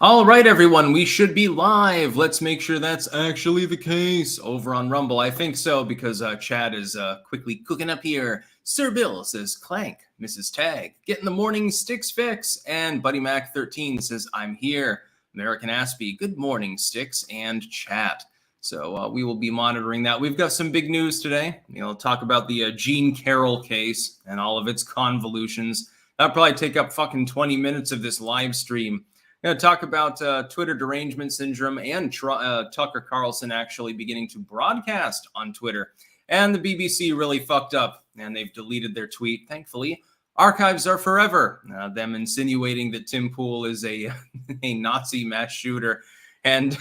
All right, everyone, we should be live. Let's make sure that's actually the case over on Rumble. I think so because Chad is quickly cooking up here. Sir Bill says clank. Mrs. Tag getting the morning sticks fix, and Buddy Mac 13 says I'm here. American Aspie, good morning sticks and chat. So we will be monitoring that. We've got some big news today. Talk about the Jean Carroll case and all of its convolutions. That'll probably take up fucking 20 minutes of this live stream. Going to talk about Twitter derangement syndrome and Tucker Carlson actually beginning to broadcast on Twitter. And the BBC really fucked up, and they've deleted their tweet. Thankfully, archives are forever. Them insinuating that Tim Pool is a Nazi mass shooter. And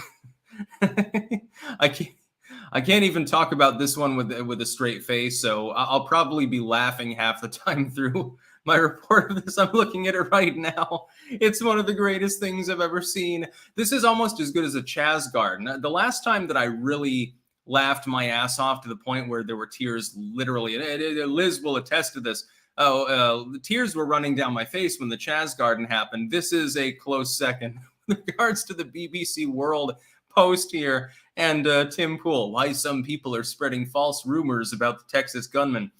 I can't even talk about this one with a straight face, so I'll probably be laughing half the time through my report of this. I'm looking at it right now. It's one of the greatest things I've ever seen. This is almost as good as a Chaz Garden. The last time that I really laughed my ass off to the point where there were tears literally, and Liz will attest to this. The tears were running down my face when the Chaz Garden happened. This is a close second with regards to the BBC World post here and Tim Pool. Why some people are spreading false rumors about the Texas gunman.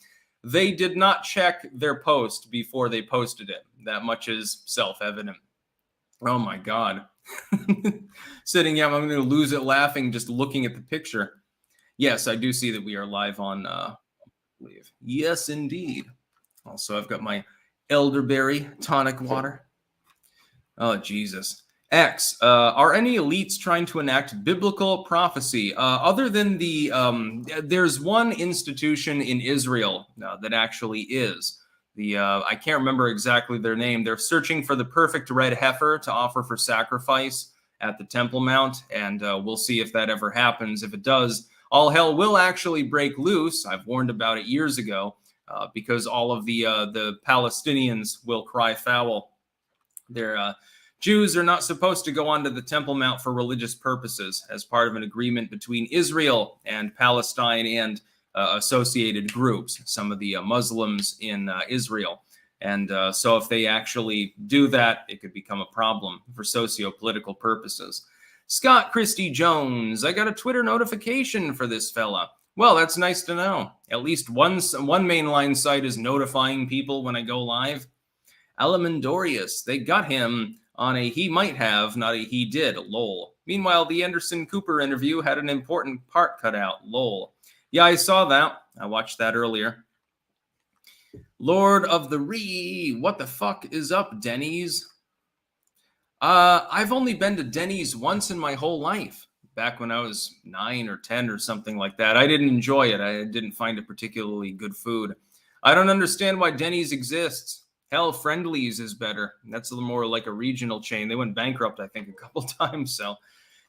They did not check their post before they posted it. That much is self-evident. Oh my God. Sitting here, I'm going to lose it laughing just looking at the picture. Yes, I do see that we are live on yes, indeed. Also, I've got my elderberry tonic water. Oh, Jesus. X, are any elites trying to enact biblical prophecy? Other than there's one institution in Israel that actually is. I can't remember exactly their name. They're searching for the perfect red heifer to offer for sacrifice at the Temple Mount, and we'll see if that ever happens. If it does, all hell will actually break loose. I've warned about it years ago, because all of the Palestinians will cry foul. Jews are not supposed to go onto the Temple Mount for religious purposes as part of an agreement between Israel and Palestine and associated groups, some of the Muslims in Israel. And so if they actually do that, it could become a problem for socio-political purposes. Scott Christie Jones, I got a Twitter notification for this fella. Well, that's nice to know. At least one mainline site is notifying people when I go live. Alamandorius, they got him on a he might have, not a he did, lol. Meanwhile, the Anderson Cooper interview had an important part cut out, lol. Yeah, I saw that. I watched that earlier. Lord of the Ree, what the fuck is up, Denny's? I've only been to Denny's once in my whole life, back when I was 9 or 10 or something like that. I didn't enjoy it. I didn't find it particularly good food. I don't understand why Denny's exists. Hell, Friendly's is better. That's a little more like a regional chain. They went bankrupt, I think, a couple times. So,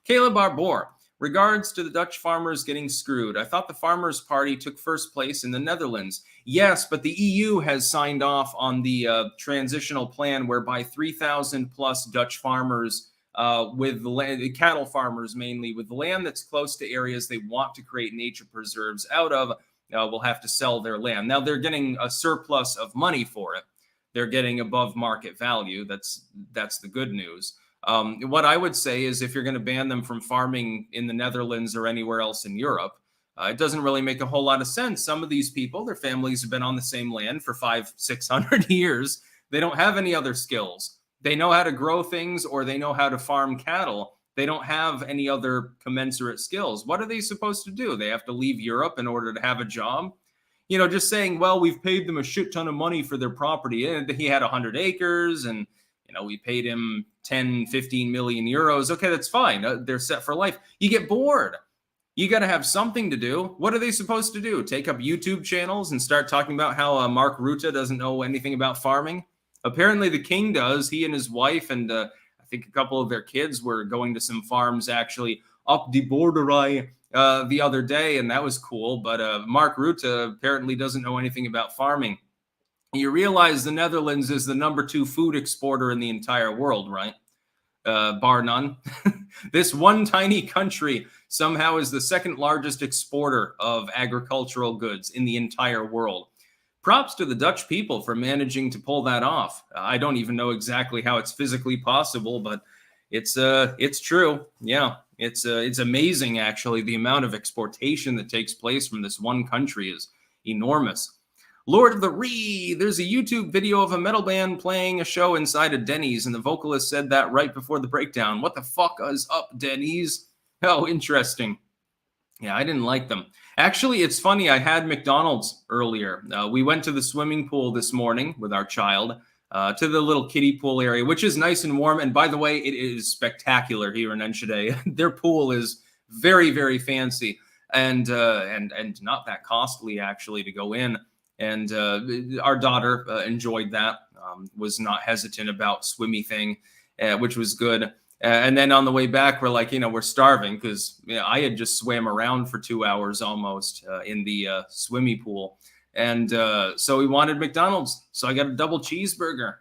Caleb Arbor, regards to the Dutch farmers getting screwed. I thought the Farmers' Party took first place in the Netherlands. Yes, but the EU has signed off on the transitional plan whereby 3,000 plus Dutch farmers with land, cattle farmers mainly, with land that's close to areas they want to create nature preserves out of, will have to sell their land. Now, they're getting a surplus of money for it. They're getting above market value. That's the good news. What I would say is if you're going to ban them from farming in the Netherlands or anywhere else in Europe, it doesn't really make a whole lot of sense. Some of these people, their families have been on the same land for 500-600 years. They don't have any other skills. They know how to grow things or they know how to farm cattle. They don't have any other commensurate skills. What are they supposed to do? They have to leave Europe in order to have a job? Just saying, well, we've paid them a shit ton of money for their property. And he had 100 acres and, we paid him 10, 15 million euros. Okay, that's fine. They're set for life. You get bored. You got to have something to do. What are they supposed to do? Take up YouTube channels and start talking about how Mark Rutte doesn't know anything about farming? Apparently the king does. He and his wife and I think a couple of their kids were going to some farms actually up the border the other day, and that was cool. But Mark Rutte apparently doesn't know anything about farming. You realize the Netherlands is the #2 food exporter in the entire world, right? Bar none. This one tiny country somehow is the second largest exporter of agricultural goods in the entire world. Props to the Dutch people for managing to pull that off. I don't even know exactly how it's physically possible, but It's true. Yeah, it's amazing actually. The amount of exportation that takes place from this one country is enormous. Lord of the Ree, there's a YouTube video of a metal band playing a show inside a Denny's, and the vocalist said that right before the breakdown. What the fuck is up, Denny's? Oh, interesting. Yeah, I didn't like them. Actually, it's funny. I had McDonald's earlier. We went to the swimming pool this morning with our child, to the little kiddie pool area, which is nice and warm. And by the way, it is spectacular here in Enschede. Their pool is very, very fancy and not that costly actually to go in. And our daughter enjoyed that, was not hesitant about swimmy thing, which was good. And then on the way back, we're like, we're starving because I had just swam around for 2 hours almost in the swimmy pool. And so we wanted McDonald's. So I got a double cheeseburger.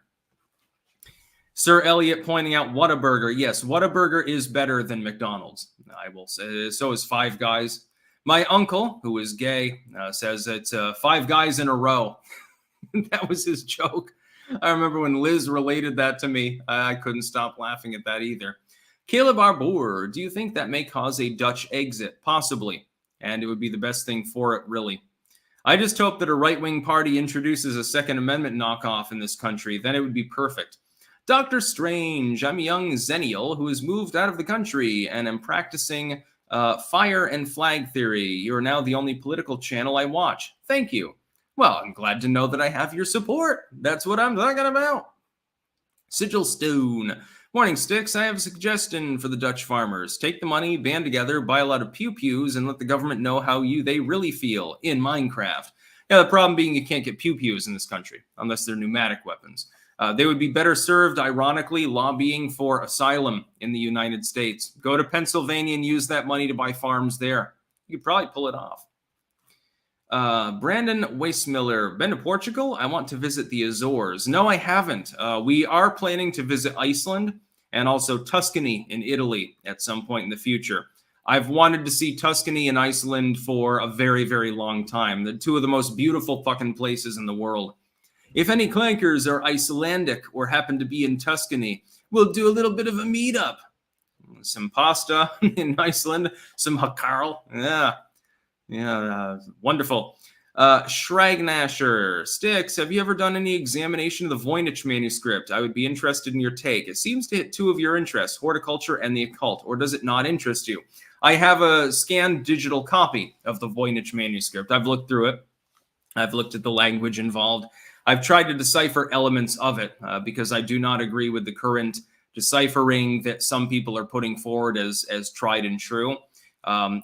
Sir Elliot pointing out Whataburger. Yes, Whataburger is better than McDonald's. I will say. So is Five Guys. My uncle, who is gay, says it's 5 guys in a row. That was his joke. I remember when Liz related that to me. I couldn't stop laughing at that either. Caleb Arbour, do you think that may cause a Dutch exit? Possibly. And it would be the best thing for it, really. I just hope that a right-wing party introduces a Second Amendment knockoff in this country. Then it would be perfect. Dr. Strange, I'm a young Xennial who has moved out of the country and am practicing fire and flag theory. You are now the only political channel I watch. Thank you. Well, I'm glad to know that I have your support. That's what I'm talking about. Sigil Stone. Morning, Sticks. I have a suggestion for the Dutch farmers. Take the money, band together, buy a lot of pew-pews, and let the government know how they really feel in Minecraft. Yeah, the problem being you can't get pew-pews in this country unless they're pneumatic weapons. They would be better served, ironically, lobbying for asylum in the United States. Go to Pennsylvania and use that money to buy farms there. You could probably pull it off. Brandon Weissmiller, been to Portugal? I want to visit the Azores. No, I haven't. We are planning to visit Iceland and also Tuscany in Italy at some point in the future. I've wanted to see Tuscany and Iceland for a very, very long time. They're two of the most beautiful fucking places in the world. If any clankers are Icelandic or happen to be in Tuscany, we'll do a little bit of a meetup. Some pasta in Iceland, some Carroll. Yeah, wonderful. Schragnasher, Sticks, have you ever done any examination of the Voynich manuscript? I would be interested in your take. It seems to hit two of your interests, horticulture and the occult, or does it not interest you? I have a scanned digital copy of the Voynich manuscript. I've looked through it. I've looked at the language involved. I've tried to decipher elements of it because I do not agree with the current deciphering that some people are putting forward as tried and true.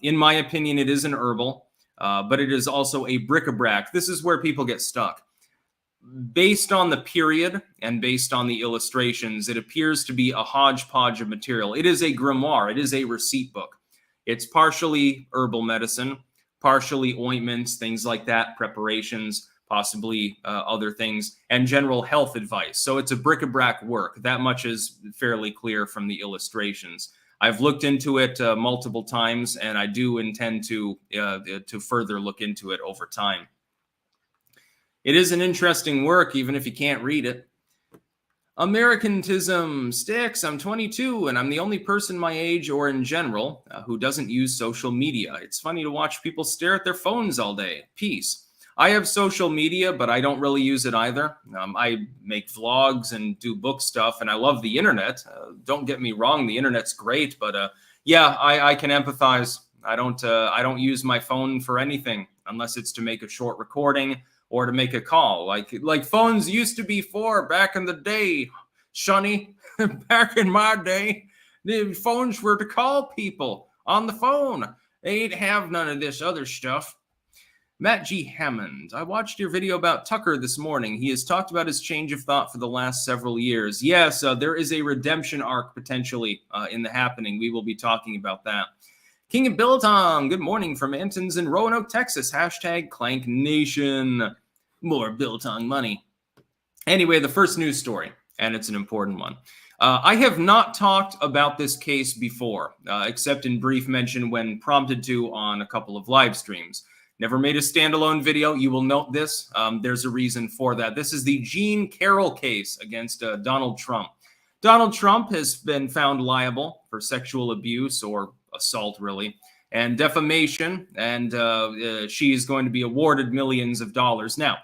In my opinion, it is an herbal, but it is also a bric-a-brac. This is where people get stuck. Based on the period and based on the illustrations, it appears to be a hodgepodge of material. It is a grimoire. It is a receipt book. It's partially herbal medicine, partially ointments, things like that, preparations, possibly other things, and general health advice. So it's a bric-a-brac work. That much is fairly clear from the illustrations. I've looked into it multiple times, and I do intend to further look into it over time. It is an interesting work, even if you can't read it. Americantism, Sticks, I'm 22, and I'm the only person my age or in general who doesn't use social media. It's funny to watch people stare at their phones all day. Peace. I have social media, but I don't really use it either. I make vlogs and do book stuff, and I love the internet. Don't get me wrong, the internet's great, but yeah, I can empathize. I don't use my phone for anything unless it's to make a short recording or to make a call, like phones used to be for back in the day, Shunny. Back in my day, the phones were to call people on the phone. They ain't have none of this other stuff. Matt G. Hammond, I watched your video about Tucker this morning. He has talked about his change of thought for the last several years. Yes, there is a redemption arc potentially in the happening. We will be talking about that. King of Biltong, good morning from Antons in Roanoke, Texas. Hashtag Clank Nation. More Biltong money. Anyway, the first news story, and it's an important one. I have not talked about this case before, except in brief mention when prompted to on a couple of live streams. Never made a standalone video. You will note this. There's a reason for that. This is the Jean Carroll case against Donald Trump. Donald Trump has been found liable for sexual abuse or assault, really, and defamation, and she is going to be awarded millions of dollars. Now,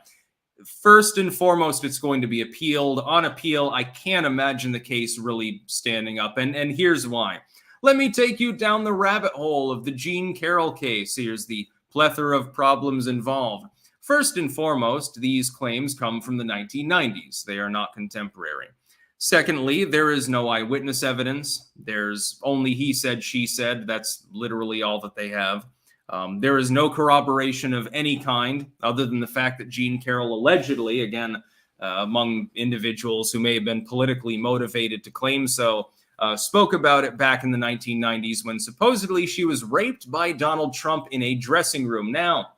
first and foremost, it's going to be appealed. On appeal, I can't imagine the case really standing up, and here's why. Let me take you down the rabbit hole of the Jean Carroll case. Here's the plethora of problems involved. First and foremost, these claims come from the 1990s. They are not contemporary. Secondly, there is no eyewitness evidence. There's only he said, she said. That's literally all that they have. There is no corroboration of any kind other than the fact that Jean Carroll allegedly, again, among individuals who may have been politically motivated to claim so, spoke about it back in the 1990s when supposedly she was raped by Donald Trump in a dressing room. Now,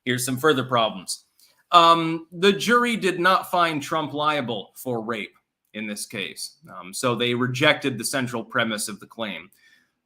here's some further problems. The jury did not find Trump liable for rape in this case, so they rejected the central premise of the claim.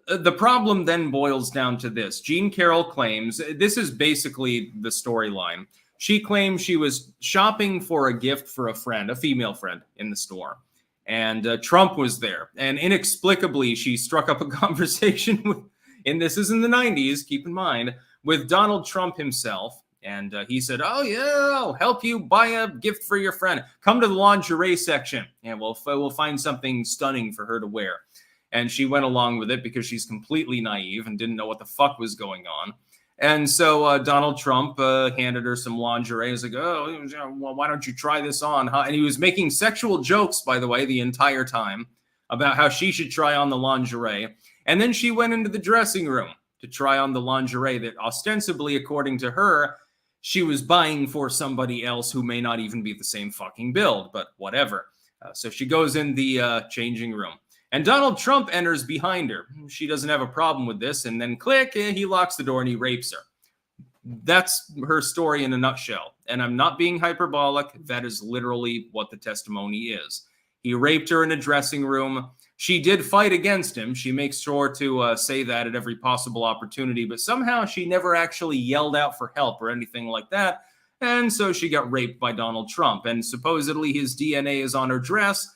The problem then boils down to this. Jean Carroll claims, this is basically the storyline. She claims she was shopping for a gift for a friend, a female friend, in the store. And Trump was there. And inexplicably, she struck up a conversation with, and this is in the 90s, keep in mind, with Donald Trump himself. And he said, oh, yeah, I'll help you buy a gift for your friend. Come to the lingerie section, and we'll find something stunning for her to wear. And she went along with it because she's completely naive and didn't know what the fuck was going on. And so Donald Trump handed her some lingerie. He was like, oh, well, why don't you try this on? Huh? And he was making sexual jokes, by the way, the entire time about how she should try on the lingerie. And then she went into the dressing room to try on the lingerie that ostensibly, according to her, she was buying for somebody else who may not even be the same fucking build, but whatever. So she goes in the changing room. And Donald Trump enters behind her. She doesn't have a problem with this. And then click, he locks the door and he rapes her. That's her story in a nutshell. And I'm not being hyperbolic. That is literally what the testimony is. He raped her in a dressing room. She did fight against him. She makes sure to say that at every possible opportunity. But somehow she never actually yelled out for help or anything like that. And so she got raped by Donald Trump. And supposedly his DNA is on her dress.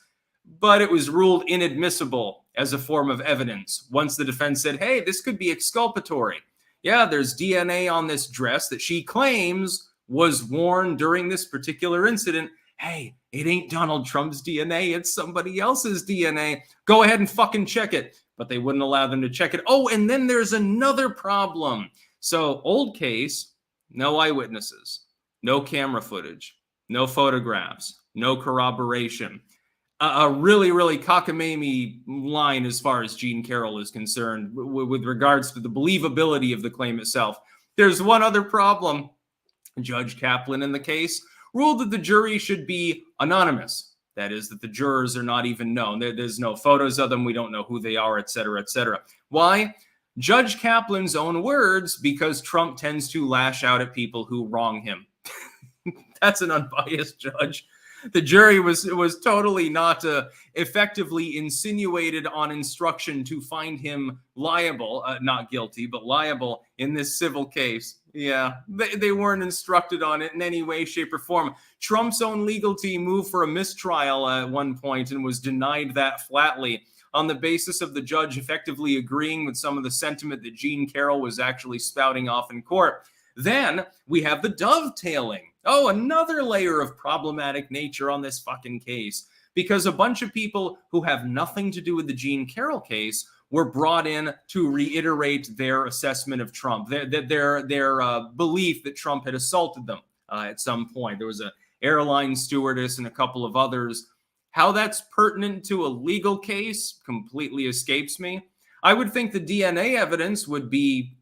But it was ruled inadmissible as a form of evidence once the defense said, hey, this could be exculpatory. Yeah, there's DNA on this dress that she claims was worn during this particular incident. Hey, it ain't Donald Trump's DNA. It's somebody else's DNA. Go ahead and fucking check it. But they wouldn't allow them to check it. Oh, and then there's another problem. So old case, no eyewitnesses, no camera footage, no photographs, no corroboration. A really, really cockamamie line as far as Jean Carroll is concerned with regards to the believability of the claim itself. There's one other problem. Judge Kaplan in the case ruled that the jury should be anonymous. That is, that the jurors are not even known. There's no photos of them. We don't know who they are, et cetera, et cetera. Why? Judge Kaplan's own words, because Trump tends to lash out at people who wrong him. That's an unbiased judge. The jury was totally not effectively insinuated on instruction to find him liable, not guilty, but liable in this civil case. Yeah, they weren't instructed on it in any way, shape, or form. Trump's own legal team moved for a mistrial at one point and was denied that flatly on the basis of the judge effectively agreeing with some of the sentiment that Jean Carroll was actually spouting off in court. Then we have the dovetailing. Oh, another layer of problematic nature on this fucking case, because a bunch of people who have nothing to do with the Jean Carroll case were brought in to reiterate their assessment of Trump, their belief that Trump had assaulted them at some point. There was an airline stewardess and a couple of others. How that's pertinent to a legal case completely escapes me. I would think the DNA evidence would be,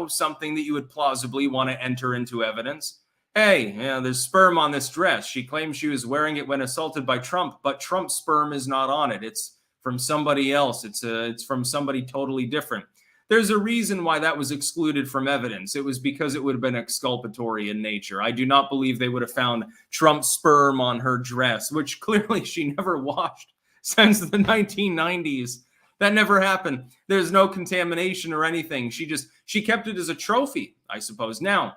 something that you would plausibly want to enter into evidence. Hey, there's sperm on this dress. She claims she was wearing it when assaulted by Trump, but Trump's sperm is not on it. It's from somebody else. It's from somebody totally different. There's a reason why that was excluded from evidence. It was because it would have been exculpatory in nature. I do not believe they would have found Trump's sperm on her dress, which clearly she never washed since the 1990s. That never happened. There's no contamination or anything. She kept it as a trophy, I suppose. Now,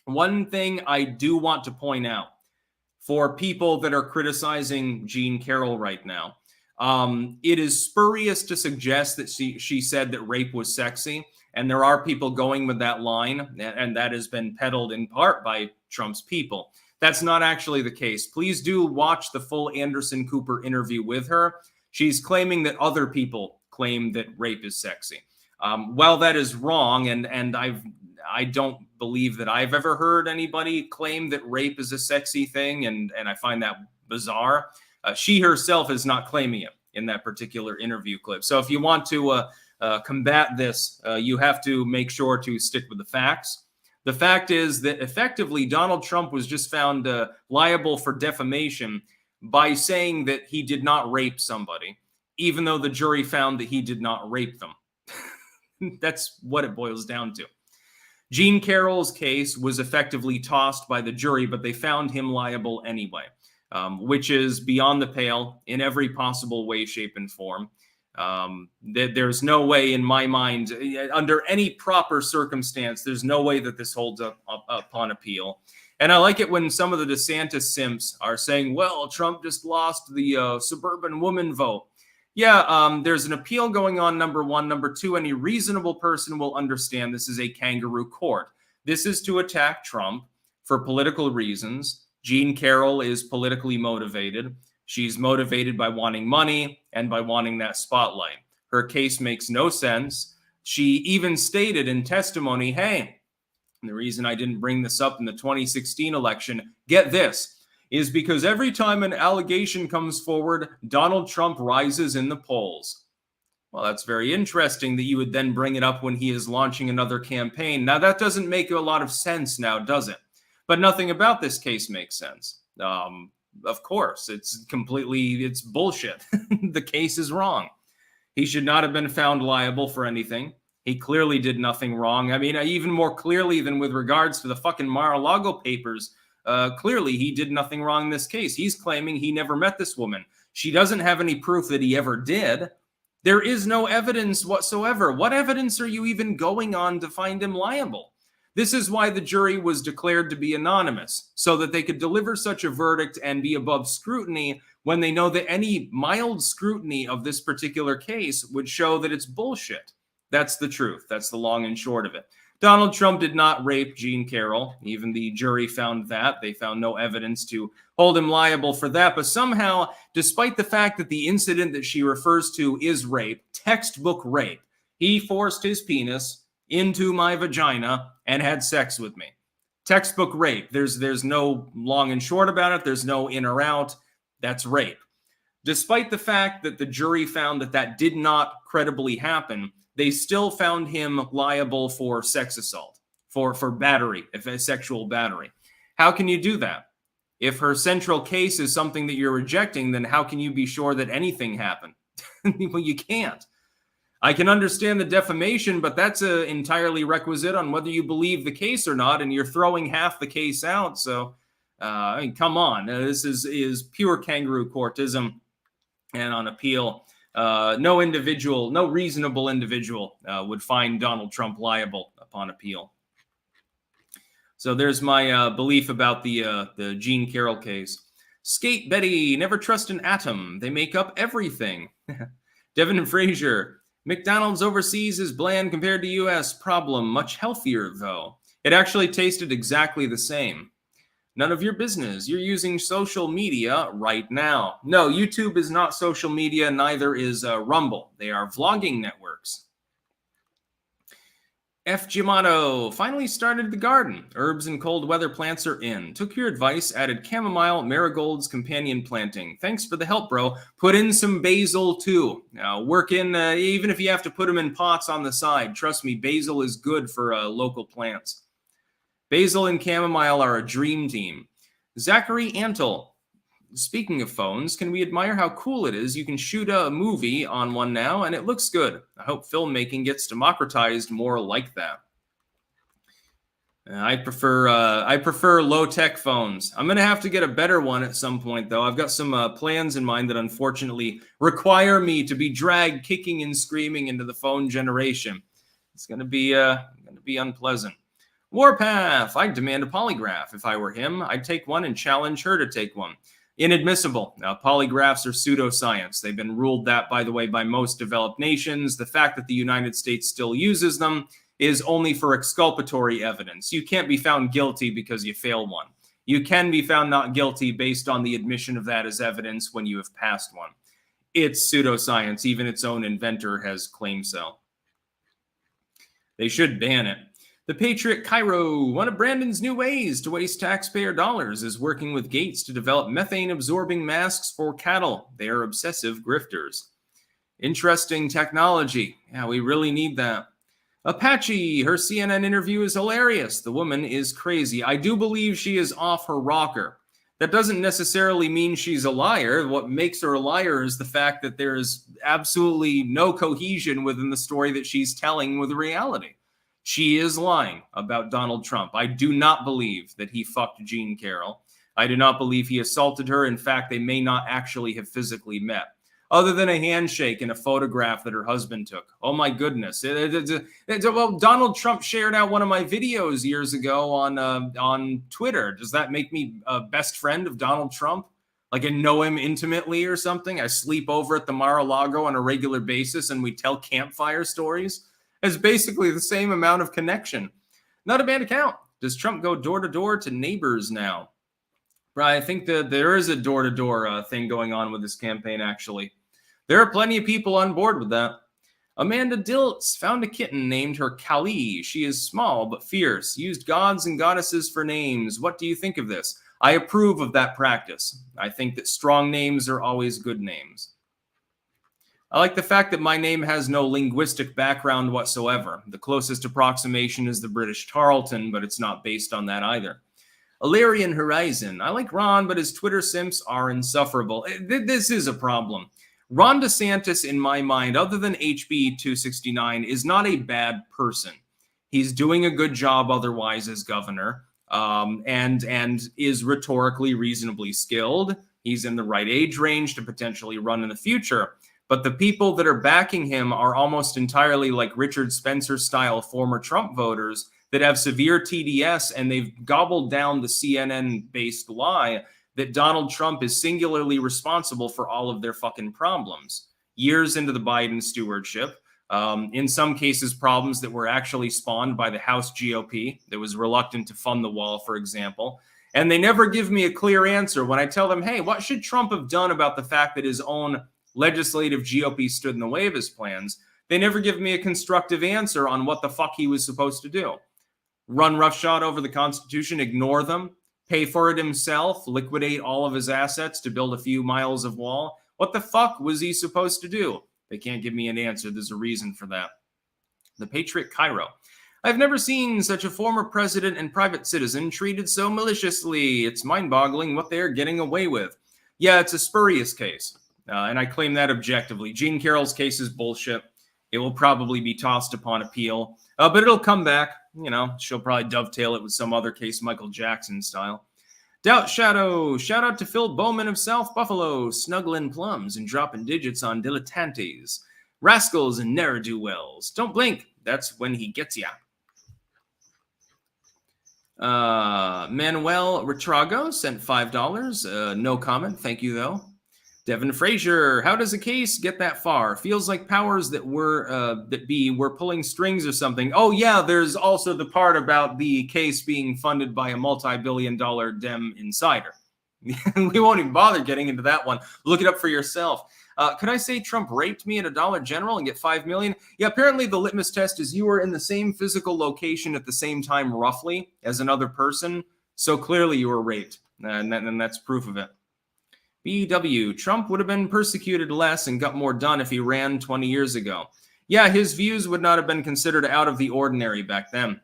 one thing I do want to point out. for people that are criticizing Jean Carroll right now. It is spurious to suggest that she said that rape was sexy. And there are people going with that line, and that has been peddled in part by Trump's people. That's not actually the case. Please do watch the full Anderson Cooper interview with her. She's claiming that other people claim that rape is sexy. While that is wrong, and I don't believe that I've ever heard anybody claim that rape is a sexy thing, and I find that bizarre. She herself is not claiming it in that particular interview clip. So if you want to combat this, you have to make sure to stick with the facts. The fact is that effectively Donald Trump was just found liable for defamation by saying that he did not rape somebody, even though the jury found that he did not rape them. That's what it boils down to. Jean Carroll's case was effectively tossed by the jury, but they found him liable anyway, which is beyond the pale in every possible way, shape, and form. There's no way in my mind, under any proper circumstance, there's no way that this holds up on appeal. And I like it when some of the DeSantis simps are saying, well, Trump just lost the suburban woman vote. Yeah, there's an appeal going on, number one. Number two, any reasonable person will understand this is a kangaroo court. This is to attack Trump for political reasons. Jean Carroll is politically motivated. She's motivated by wanting money and by wanting that spotlight. Her case makes no sense. She even stated in testimony, hey, the reason I didn't bring this up in the 2016 election, get this, is because every time an allegation comes forward, Donald Trump rises in the polls. Well, that's very interesting that you would then bring it up when he is launching another campaign. Now, that doesn't make a lot of sense now, does it? But nothing about this case makes sense. Of course, it's bullshit. The case is wrong. He should not have been found liable for anything. He clearly did nothing wrong. I mean, even more clearly than with regards to the fucking Mar-a-Lago papers, clearly he did nothing wrong in this case. He's claiming he never met this woman. She doesn't have any proof that he ever did. There is no evidence whatsoever. What evidence are you even going on to find him liable? This is why the jury was declared to be anonymous, so that they could deliver such a verdict and be above scrutiny when they know that any mild scrutiny of this particular case would show that it's bullshit. That's the truth. That's the long and short of it. Donald Trump did not rape Jean Carroll. Even the jury found that. They found no evidence to hold him liable for that. But somehow, despite the fact that the incident that she refers to is rape, textbook rape, he forced his penis into my vagina and had sex with me. Textbook rape. There's no long and short about it. There's no in or out. That's rape. Despite the fact that the jury found that that did not credibly happen, they still found him liable for sex assault, for battery, if a sexual battery. How can you do that? If her central case is something that you're rejecting, then how can you be sure that anything happened? Well, you can't. I can understand the defamation, but that's entirely requisite on whether you believe the case or not, and you're throwing half the case out. So, I mean, come on. This is pure kangaroo courtism, and on appeal, no reasonable individual would find Donald Trump liable upon appeal. So there's my belief about the Jean Carroll case. Skate Betty, never trust an atom. They make up everything. Devin Frazier, McDonald's overseas is bland compared to U.S. Problem, much healthier, though. It actually tasted exactly the same. None of your business. You're using social media right now. No, YouTube is not social media. Neither is Rumble. They are vlogging networks. F. Giamato finally started the garden. Herbs and cold weather plants are in. Took your advice, added chamomile, marigolds, companion planting. Thanks for the help, bro. Put in some basil too. Work in, even if you have to put them in pots on the side. Trust me, basil is good for local plants. Basil and chamomile are a dream team. Zachary Antle. Speaking of phones, can we admire how cool it is? You can shoot a movie on one now, and it looks good. I hope filmmaking gets democratized more like that. I prefer low-tech phones. I'm going to have to get a better one at some point, though. I've got some plans in mind that unfortunately require me to be dragged kicking and screaming into the phone generation. It's going to be unpleasant. Warpath, I'd demand a polygraph. If I were him, I'd take one and challenge her to take one. Inadmissible. Polygraphs are pseudoscience. They've been ruled that, by the way, by most developed nations. The fact that the United States still uses them is only for exculpatory evidence. You can't be found guilty because you fail one. You can be found not guilty based on the admission of that as evidence when you have passed one. It's pseudoscience. Even its own inventor has claimed so. They should ban it. The Patriot Cairo, one of Brandon's new ways to waste taxpayer dollars is working with Gates to develop methane-absorbing masks for cattle. They are obsessive grifters. Interesting technology. Yeah, we really need that. Apache, her CNN interview is hilarious. The woman is crazy. I do believe she is off her rocker. That doesn't necessarily mean she's a liar. What makes her a liar is the fact that there is absolutely no cohesion within the story that she's telling with reality. She is lying about Donald Trump. I do not believe that he fucked Jean Carroll. I do not believe he assaulted her. In fact, they may not actually have physically met, other than a handshake and a photograph that her husband took. Oh my goodness. Well, Donald Trump shared out one of my videos years ago on Twitter. Does that make me a best friend of Donald Trump? Like I know him intimately or something? I sleep over at the Mar-a-Lago on a regular basis and we tell campfire stories? It's basically the same amount of connection. Not a bad account. Does Trump go door-to-door to neighbors now? Right, I think that there is a door-to-door thing going on with this campaign, actually. There are plenty of people on board with that. Amanda Diltz found a kitten, named her Kali. She is small but fierce, used gods and goddesses for names. What do you think of this? I approve of that practice. I think that strong names are always good names. I like the fact that my name has no linguistic background whatsoever. The closest approximation is the British Tarleton, but it's not based on that either. Illyrian Horizon. I like Ron, but his Twitter simps are insufferable. This is a problem. Ron DeSantis, in my mind, other than HB 269, is not a bad person. He's doing a good job otherwise as governor, and is rhetorically reasonably skilled. He's in the right age range to potentially run in the future. But the people that are backing him are almost entirely like Richard Spencer-style former Trump voters that have severe TDS, and they've gobbled down the CNN-based lie that Donald Trump is singularly responsible for all of their fucking problems. Years into the Biden stewardship, in some cases, problems that were actually spawned by the House GOP that was reluctant to fund the wall, for example. And they never give me a clear answer when I tell them, hey, what should Trump have done about the fact that his own legislative GOP stood in the way of his plans? They never give me a constructive answer on what the fuck he was supposed to do. Run roughshod over the Constitution, ignore them, pay for it himself, liquidate all of his assets to build a few miles of wall. What the fuck was he supposed to do? They can't give me an answer. There's a reason for that. The Patriot Cairo. I've never seen such a former president and private citizen treated so maliciously. It's mind-boggling what they're getting away with. Yeah, it's a spurious case. And I claim that objectively. Jean Carroll's case is bullshit. It will probably be tossed upon appeal, but it'll come back. You know, she'll probably dovetail it with some other case, Michael Jackson style. Doubt Shadow. Shout out to Phil Bowman of South Buffalo, snuggling plums and dropping digits on dilettantes. Rascals and ne'er-do-wells. Don't blink. That's when he gets ya. Manuel Retrago sent $5. No comment. Thank you, though. Devin Frazier, how does a case get that far? Feels like powers that were pulling strings or something. Oh yeah, there's also the part about the case being funded by a multi-billion-dollar Dem insider. We won't even bother getting into that one. Look it up for yourself. Could I say Trump raped me at a Dollar General and get $5 million? Yeah, apparently the litmus test is you were in the same physical location at the same time, roughly, as another person. So clearly you were raped, and that's proof of it. BW, Trump would have been persecuted less and got more done if he ran 20 years ago. Yeah, his views would not have been considered out of the ordinary back then.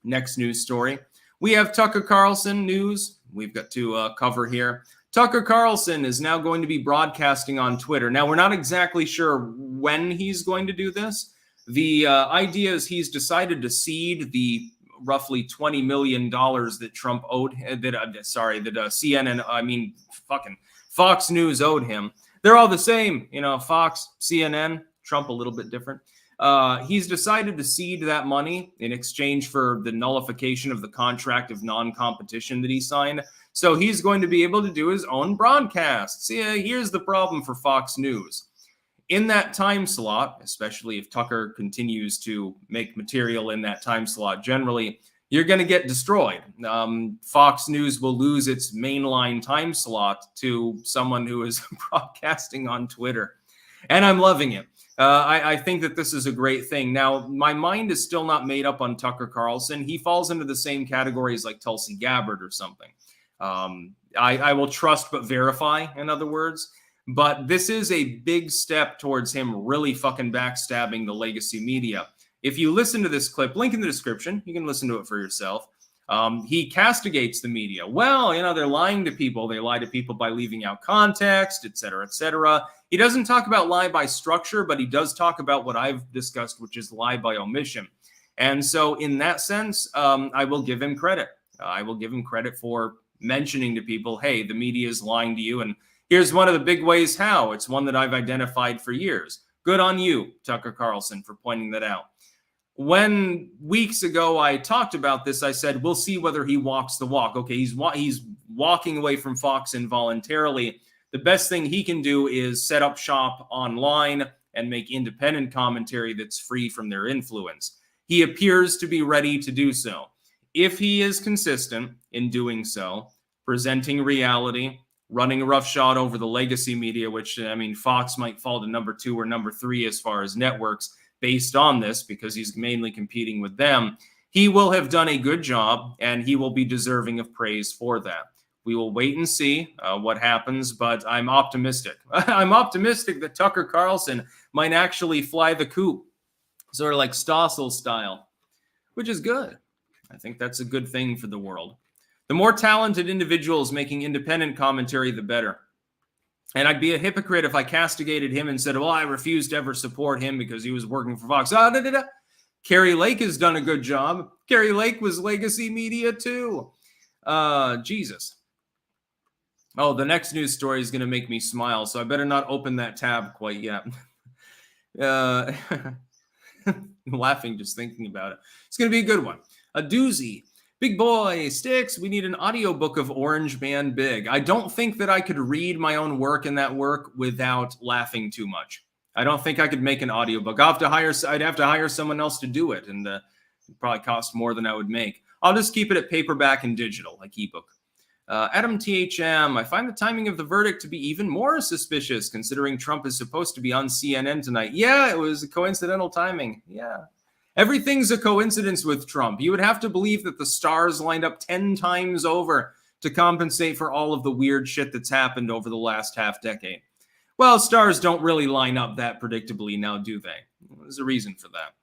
Next news story. We have Tucker Carlson news. We've got to cover here. Tucker Carlson is now going to be broadcasting on Twitter. Now, we're not exactly sure when he's going to do this. The idea is he's decided to cede the roughly $20 million that Trump owed, Fox News owed him. They're all the same, you know, Fox, CNN, Trump a little bit different. He's decided to cede that money in exchange for the nullification of the contract of non-competition that he signed. So he's going to be able to do his own broadcasts. Yeah, here's the problem for Fox News. In that time slot, especially if Tucker continues to make material in that time slot generally, you're going to get destroyed. Fox News will lose its mainline time slot to someone who is broadcasting on Twitter. And I'm loving it. I think that this is a great thing. Now, my mind is still not made up on Tucker Carlson. He falls into the same categories like Tulsi Gabbard or something. I will trust but verify, in other words. But this is a big step towards him really fucking backstabbing the legacy media. If you listen to this clip, link in the description, you can listen to it for yourself. He castigates the media. Well, they're lying to people. They lie to people by leaving out context, et cetera, et cetera. He doesn't talk about lie by structure, but he does talk about what I've discussed, which is lie by omission. And so in that sense, I will give him credit. I will give him credit for mentioning to people, hey, the media is lying to you. And here's one of the big ways how. It's one that I've identified for years. Good on you, Tucker Carlson, for pointing that out. When weeks ago I talked about this, I said, we'll see whether he walks the walk. Okay, he's walking away from Fox involuntarily. The best thing he can do is set up shop online and make independent commentary that's free from their influence. He appears to be ready to do so. If he is consistent in doing so, presenting reality, running roughshod over the legacy media, which, Fox might fall to number 2 or number 3 as far as networks based on this because he's mainly competing with them, he will have done a good job and he will be deserving of praise for that. We will wait and see what happens, but I'm optimistic. I'm optimistic that Tucker Carlson might actually fly the coop, sort of like Stossel style, which is good. I think that's a good thing for the world. The more talented individuals making independent commentary, the better. And I'd be a hypocrite if I castigated him and said, well, I refuse to ever support him because he was working for Fox. Carrie Lake has done a good job. Carrie Lake was legacy media too. Jesus. Oh, the next news story is going to make me smile, so I better not open that tab quite yet. Laughing just thinking about it. It's going to be a good one. A doozy. Big boy, Sticks, we need an audiobook of Orange Man Big. I don't think that I could read my own work in that work without laughing too much. I don't think I could make an audiobook. I'd have to hire someone else to do it, and it'd probably cost more than I would make. I'll just keep it at paperback and digital, like ebook. Adam THM, I find the timing of the verdict to be even more suspicious, considering Trump is supposed to be on CNN tonight. Yeah, it was coincidental timing. Yeah. Everything's a coincidence with Trump. You would have to believe that the stars lined up 10 times over to compensate for all of the weird shit that's happened over the last half decade. Well, stars don't really line up that predictably now, do they? There's a reason for that.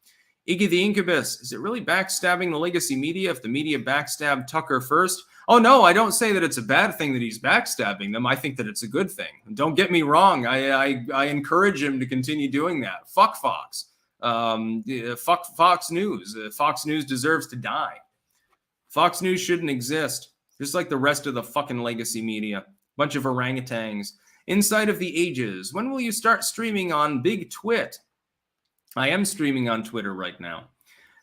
Iggy the Incubus, is it really backstabbing the legacy media if the media backstabbed Tucker first? Oh, no, I don't say that it's a bad thing that he's backstabbing them. I think that it's a good thing. Don't get me wrong. I encourage him to continue doing that. Fuck Fox. Fuck Fox News. Fox News deserves to die. Fox News shouldn't exist. Just like the rest of the fucking legacy media. Bunch of orangutans. Inside of the Ages. When will you start streaming on Big Twit? I am streaming on Twitter right now.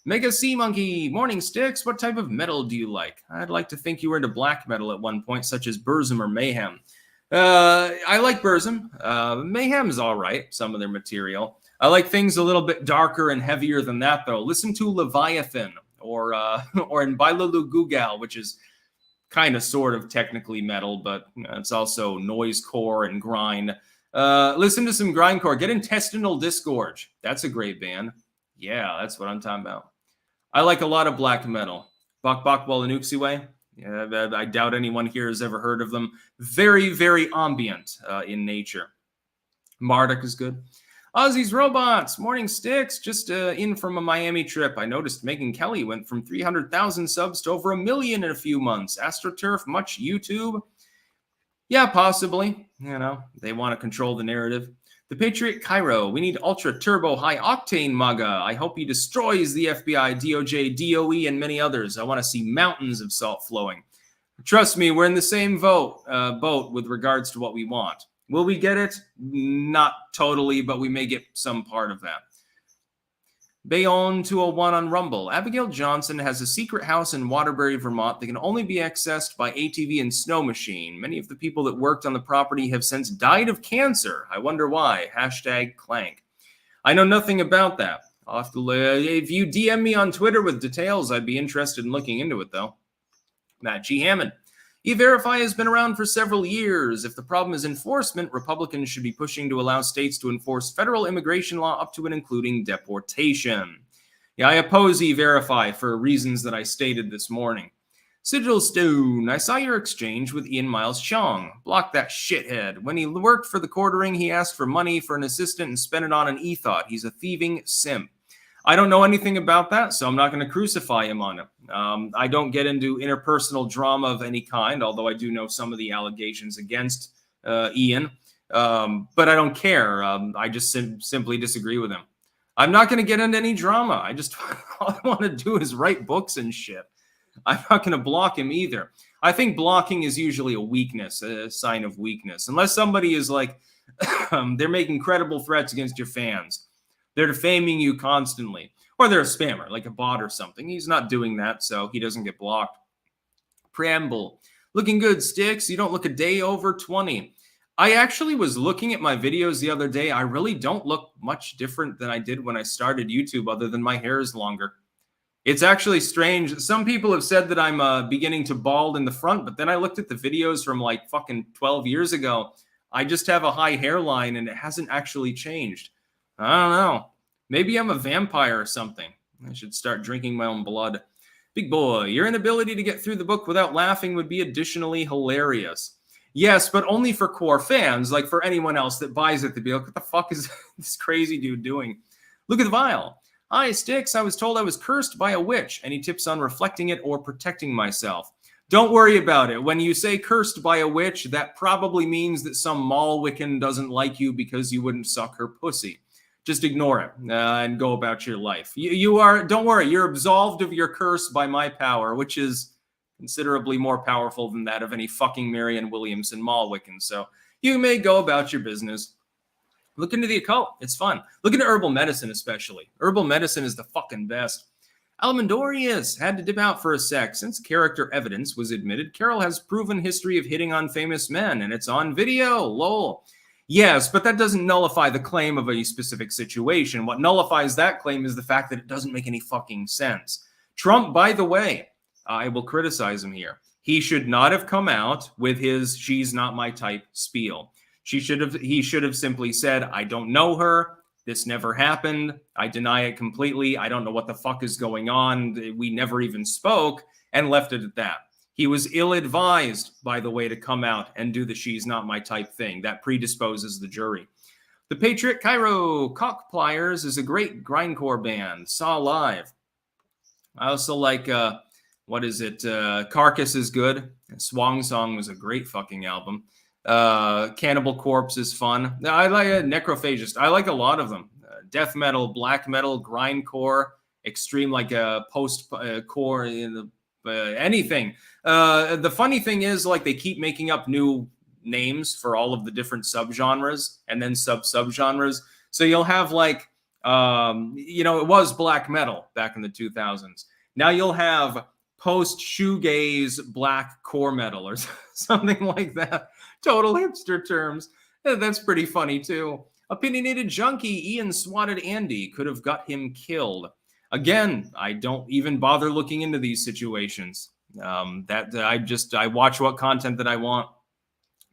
Mega Sea Monkey. Morning, Sticks. What type of metal do you like? I'd like to think you were into black metal at one point, such as Burzum or Mayhem. I like Burzum. Mayhem's all right, some of their material. I like things a little bit darker and heavier than that, though. Listen to Leviathan or in Bailalu Gugal, which is kind of sort of technically metal, but it's also noisecore and grind. Listen to some grindcore. Get Intestinal Disgorge. That's a great band. Yeah, that's what I'm talking about. I like a lot of black metal. Bok Bok Walanuxiwe. Yeah, I doubt anyone here has ever heard of them. Very, very ambient in nature. Marduk is good. Ozzy's Robots. Morning, Sticks. Just in from a Miami trip. I noticed Megyn Kelly went from 300,000 subs to over 1 million in a few months. AstroTurf, much YouTube? Yeah, possibly. They want to control the narrative. The Patriot Cairo. We need ultra turbo high octane MAGA. I hope he destroys the FBI, DOJ, DOE, and many others. I want to see mountains of salt flowing. Trust me, we're in the same boat with regards to what we want. Will we get it? Not totally, but we may get some part of that. Bayonne 201 on Rumble. Abigail Johnson has a secret house in Waterbury, Vermont that can only be accessed by ATV and snow machine. Many of the people that worked on the property have since died of cancer. I wonder why. Hashtag Clank. I know nothing about that. I'll have to, if you DM me on Twitter with details, I'd be interested in looking into it, though. Matt G. Hammond. E-Verify has been around for several years. If the problem is enforcement, Republicans should be pushing to allow states to enforce federal immigration law up to and including deportation. Yeah, I oppose E-Verify for reasons that I stated this morning. Sigil Stone, I saw your exchange with Ian Miles Chong. Block that shithead. When he worked for the quartering, he asked for money for an assistant and spent it on an e-thought. He's a thieving simp. I don't know anything about that, so I'm not going to crucify him on it. I don't get into interpersonal drama of any kind, although I do know some of the allegations against Ian. But I don't care. I just simply disagree with him. I'm not going to get into any drama. All I want to do is write books and shit. I'm not going to block him either. I think blocking is usually a weakness, a sign of weakness. Unless somebody is like, they're making credible threats against your fans. They're defaming you constantly. Or they're a spammer, like a bot or something. He's not doing that, so he doesn't get blocked. Preamble. Looking good, Sticks. You don't look a day over 20. I actually was looking at my videos the other day. I really don't look much different than I did when I started YouTube, other than my hair is longer. It's actually strange. Some people have said that I'm beginning to bald in the front, but then I looked at the videos from like fucking 12 years ago. I just have a high hairline, and it hasn't actually changed. I don't know. Maybe I'm a vampire or something. I should start drinking my own blood. Big boy, your inability to get through the book without laughing would be additionally hilarious. Yes, but only for core fans, like for anyone else that buys it to be like, what the fuck is this crazy dude doing? Look at the vial. Hi, Sticks. I was told I was cursed by a witch. Any tips on reflecting it or protecting myself? Don't worry about it. When you say cursed by a witch, that probably means that some mall Wiccan doesn't like you because you wouldn't suck her pussy. Just ignore it and go about your life. You are, don't worry, you're absolved of your curse by my power, which is considerably more powerful than that of any fucking Marianne Williamson mall Wiccan. So you may go about your business. Look into the occult. It's fun. Look into herbal medicine, especially. Herbal medicine is the fucking best. Almondorius had to dip out for a sec. Since character evidence was admitted, Carroll has proven history of hitting on famous men, and it's on video. Lol. Yes, but that doesn't nullify the claim of a specific situation. What nullifies that claim is the fact that it doesn't make any fucking sense. Trump, by the way, I will criticize him here. He should not have come out with his "she's not my type" spiel. He should have simply said, I don't know her. This never happened. I deny it completely. I don't know what the fuck is going on. We never even spoke, and left it at that. He was ill-advised, by the way, to come out and do the "she's not my type" thing. That predisposes the jury. The Patriot Cairo Cock Pliers is a great grindcore band. Saw live. I also like, Carcass is good. Swang Song was a great fucking album. Cannibal Corpse is fun. I like Necrophagist. I like a lot of them. Death metal, black metal, grindcore, extreme, like post-core, anything. The funny thing is, like, they keep making up new names for all of the different subgenres and then subgenres. So you'll have like, it was black metal back in the 2000s. Now you'll have post-shoegaze black core metal or something like that. Total hipster terms. That's pretty funny too. Opinionated junkie Ian swatted Andy. Could have got him killed. Again, I don't even bother looking into these situations. I watch what content that I want.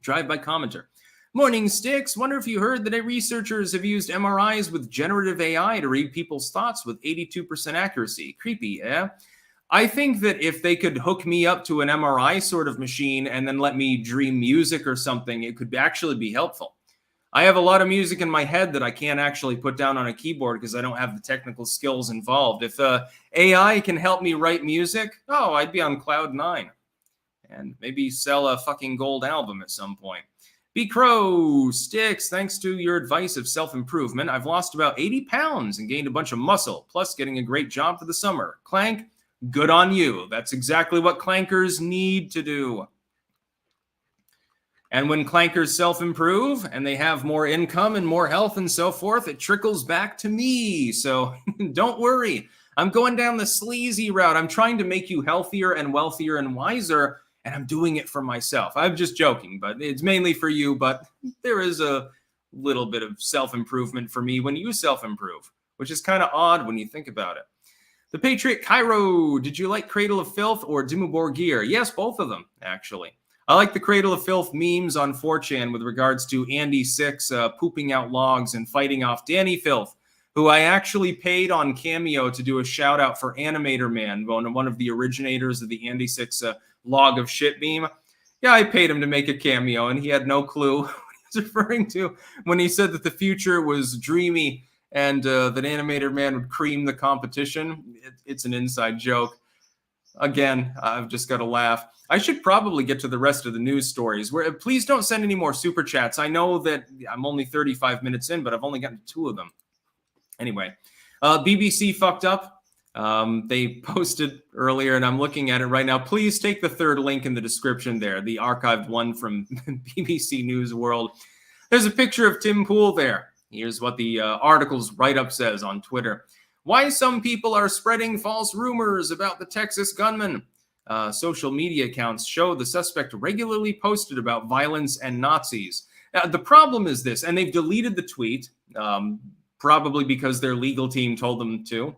Drive-by commenter. Morning, Sticks. Wonder if you heard that researchers have used MRIs with generative AI to read people's thoughts with 82% accuracy. Creepy, eh? I think that if they could hook me up to an MRI sort of machine and then let me dream music or something, it could actually be helpful. I have a lot of music in my head that I can't actually put down on a keyboard because I don't have the technical skills involved. If AI can help me write music, I'd be on cloud 9 and maybe sell a fucking gold album at some point. B. Crow, Sticks, thanks to your advice of self-improvement, I've lost about 80 pounds and gained a bunch of muscle, plus getting a great job for the summer. Clank, good on you. That's exactly what clankers need to do. And when clankers self-improve and they have more income and more health and so forth, it trickles back to me. So don't worry. I'm going down the sleazy route. I'm trying to make you healthier and wealthier and wiser, and I'm doing it for myself. I'm just joking, but it's mainly for you. But there is a little bit of self-improvement for me when you self-improve, which is kind of odd when you think about it. The Patriot Cairo, did you like Cradle of Filth or Dimmu Borgir? Yes, both of them, actually. I like the Cradle of Filth memes on 4chan with regards to Andy Six pooping out logs and fighting off Danny Filth, who I actually paid on Cameo to do a shout out for Animator Man, one of the originators of the Andy Six log of shit meme. Yeah, I paid him to make a cameo, and he had no clue what he was referring to when he said that the future was dreamy and that Animator Man would cream the competition. It's an inside joke. Again, I've just got to laugh. I should probably get to the rest of the news stories. Please don't send any more super chats. I know that I'm only 35 minutes in, but I've only gotten 2 of them. Anyway, BBC fucked up. They posted earlier, and I'm looking at it right now. Please take the 3rd link in the description there, the archived one from BBC News World. There's a picture of Tim Pool there. Here's what the article's write-up says on Twitter. Why some people are spreading false rumors about the Texas gunman. Social media accounts show the suspect regularly posted about violence and Nazis. The problem is this, and they've deleted the tweet, probably because their legal team told them to.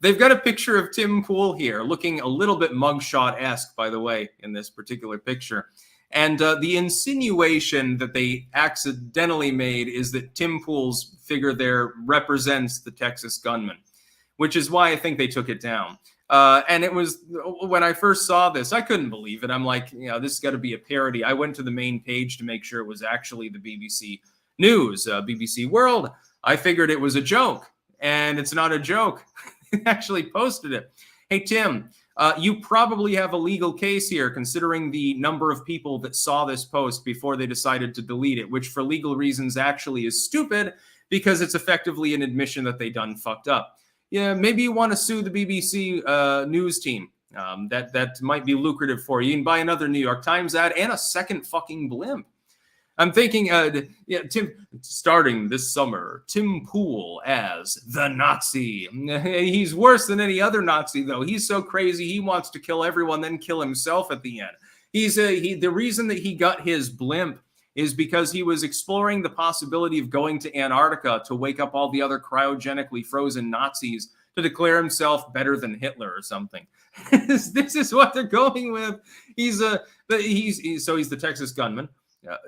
They've got a picture of Tim Pool here, looking a little bit mugshot-esque, by the way, in this particular picture. And the insinuation that they accidentally made is that Tim Pool's figure there represents the Texas gunman, which is why I think they took it down. And it was, when I first saw this, I couldn't believe it. I'm like, you know, this has got to be a parody. I went to the main page to make sure it was actually the BBC News, BBC World. I figured it was a joke, and it's not a joke. They actually posted it. Hey, Tim, you probably have a legal case here, considering the number of people that saw this post before they decided to delete it, which for legal reasons actually is stupid because it's effectively an admission that they done fucked up. Yeah, maybe you want to sue the BBC news team. That might be lucrative for you. You can buy another New York Times ad and a second fucking blimp. I'm thinking, Tim, starting this summer, Tim Pool as the Nazi. He's worse than any other Nazi, though. He's so crazy, he wants to kill everyone, then kill himself at the end. The reason that he got his blimp is because he was exploring the possibility of going to Antarctica to wake up all the other cryogenically frozen Nazis to declare himself better than Hitler or something. This is what they're going with. He's the Texas gunman.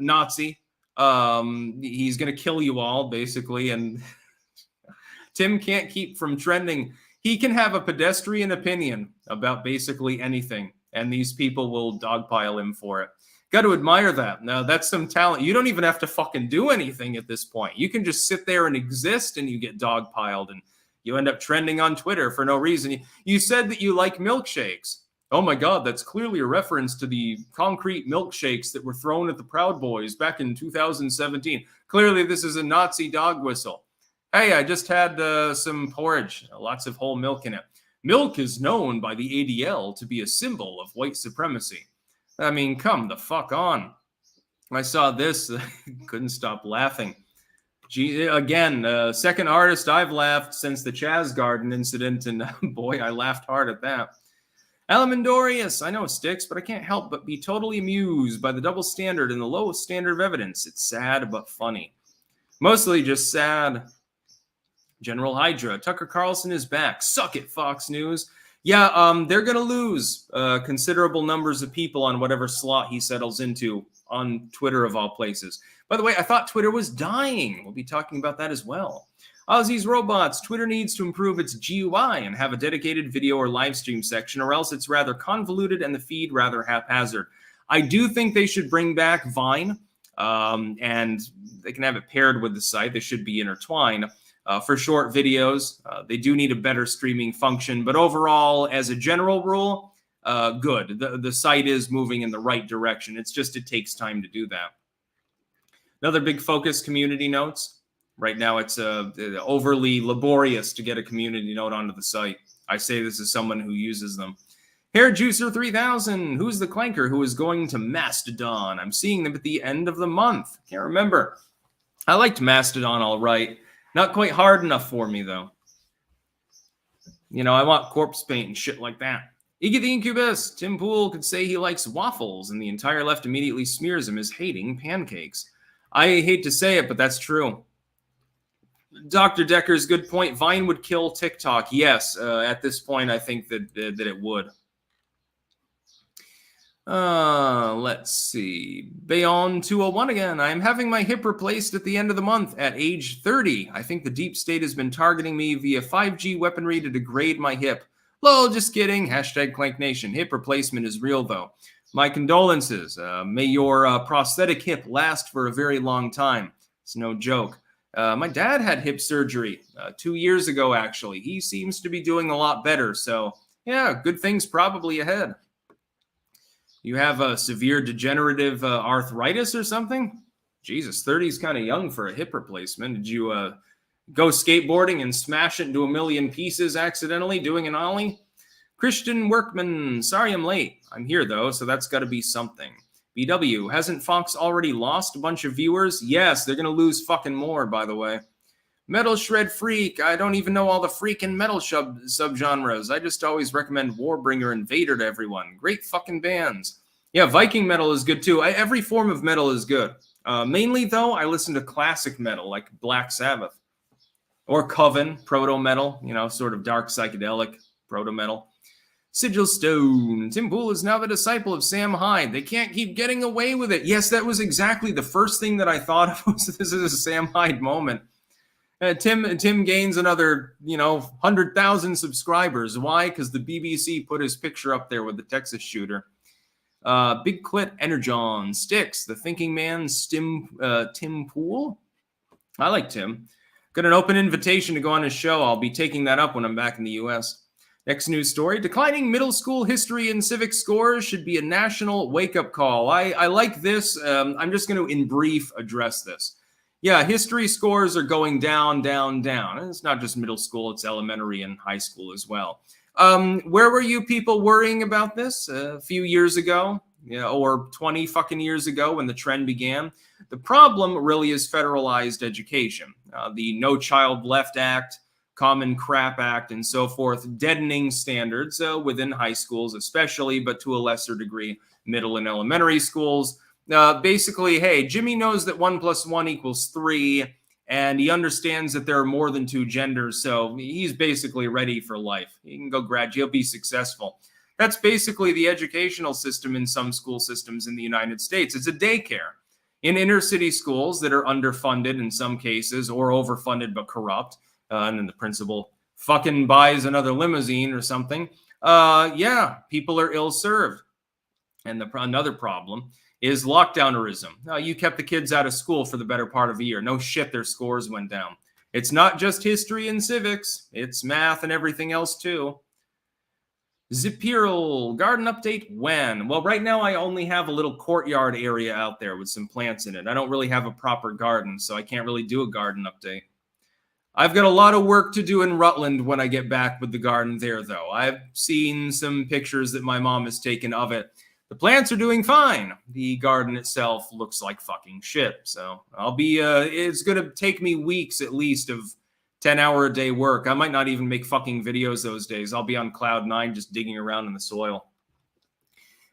Nazi. He's going to kill you all, basically. And Tim can't keep from trending. He can have a pedestrian opinion about basically anything, and these people will dogpile him for it. Got to admire that. Now, that's some talent. You don't even have to fucking do anything at this point. You can just sit there and exist, and you get dogpiled, and you end up trending on Twitter for no reason. You said that you like milkshakes. Oh my God, that's clearly a reference to the concrete milkshakes that were thrown at the Proud Boys back in 2017. Clearly, this is a Nazi dog whistle. Hey, I just had some porridge, lots of whole milk in it. Milk is known by the ADL to be a symbol of white supremacy. I mean, come the fuck on. I saw this, couldn't stop laughing. Again, second hardest I've laughed since the Chaz Garden incident, and boy, I laughed hard at that. Alamandorius, I know it sticks, but I can't help but be totally amused by the double standard and the low standard of evidence. It's sad but funny. Mostly just sad. General Hydra, Tucker Carlson is back. Suck it, Fox News. Yeah, they're going to lose considerable numbers of people on whatever slot he settles into on Twitter, of all places. By the way, I thought Twitter was dying. We'll be talking about that as well. Ozzy's Robots, Twitter needs to improve its GUI and have a dedicated video or live stream section, or else it's rather convoluted and the feed rather haphazard. I do think they should bring back Vine, and they can have it paired with the site. They should be intertwined. For short videos, they do need a better streaming function, but overall, as a general rule, good. The site is moving in the right direction. It's just it takes time to do that. Another big focus, community notes. Right now, it's overly laborious to get a community note onto the site. I say this as someone who uses them. Hair Juicer 3000, who's the clanker who is going to Mastodon? I'm seeing them at the end of the month. Can't remember. I liked Mastodon all right. Not quite hard enough for me, though. You know, I want corpse paint and shit like that. Iggy the Incubus. Tim Pool could say he likes waffles, and the entire left immediately smears him as hating pancakes. I hate to say it, but that's true. Dr. Decker's good point. Vine would kill TikTok. Yes, at this point, I think that it would. Let's see. Bayon 201 again. I'm having my hip replaced at the end of the month at age 30. I think the deep state has been targeting me via 5G weaponry to degrade my hip. Lol, just kidding. Hashtag Clank Nation. Hip replacement is real, though. My condolences. May your prosthetic hip last for a very long time. It's no joke. My dad had hip surgery 2 years ago, actually. He seems to be doing a lot better. So, yeah, good things probably ahead. You have a severe degenerative arthritis or something? Jesus, 30 is kind of young for a hip replacement. Did you go skateboarding and smash it into a million pieces accidentally doing an ollie? Christian Workman, sorry I'm late. I'm here, though, so that's got to be something. BW, hasn't Fox already lost a bunch of viewers? Yes, they're going to lose fucking more, by the way. Metal Shred Freak, I don't even know all the freaking metal subgenres. I just always recommend Warbringer and Vader to everyone. Great fucking bands. Yeah, Viking metal is good too. Every form of metal is good. Mainly, though, I listen to classic metal like Black Sabbath. Or Coven, proto-metal, you know, sort of dark psychedelic proto-metal. Sigil Stone. Tim Pool is now the disciple of Sam Hyde. They can't keep getting away with it. Yes, that was exactly the first thing that I thought of. Was this is a Sam Hyde moment. Tim gains another, 100,000 subscribers. Why? Because the BBC put his picture up there with the Texas shooter. Big Clit Energon. Sticks. The Thinking Man. Tim Pool. I like Tim. Got an open invitation to go on his show. I'll be taking that up when I'm back in the U.S. Next news story. Declining middle school history and civic scores should be a national wake-up call. I like this. I'm just going to, in brief, address this. Yeah, history scores are going down, down, down. And it's not just middle school, it's elementary and high school as well. Where were you people worrying about this a few years ago? Or 20 fucking years ago when the trend began? The problem really is federalized education. The No Child Left Act, Common Crap Act, and so forth, deadening standards within high schools especially, but to a lesser degree, middle and elementary schools. Basically, hey, Jimmy knows that 1 + 1 = 3, and he understands that there are more than two genders, so he's basically ready for life. He can go graduate, he'll be successful. That's basically the educational system in some school systems in the United States. It's a daycare. In inner city schools that are underfunded in some cases, or overfunded but corrupt, and then the principal fucking buys another limousine or something, yeah, people are ill-served. And another problem is lockdownerism. You kept the kids out of school for the better part of a year. No shit, their scores went down. It's not just history and civics. It's math and everything else too. Zipiral, garden update when? Well, right now I only have a little courtyard area out there with some plants in it. I don't really have a proper garden, so I can't really do a garden update. I've got a lot of work to do in Rutland when I get back with the garden there, though. I've seen some pictures that my mom has taken of it. The plants are doing fine. The garden itself looks like fucking shit. So I'll be, it's going to take me weeks at least of 10-hour-a-day work. I might not even make fucking videos those days. I'll be on cloud 9 just digging around in the soil.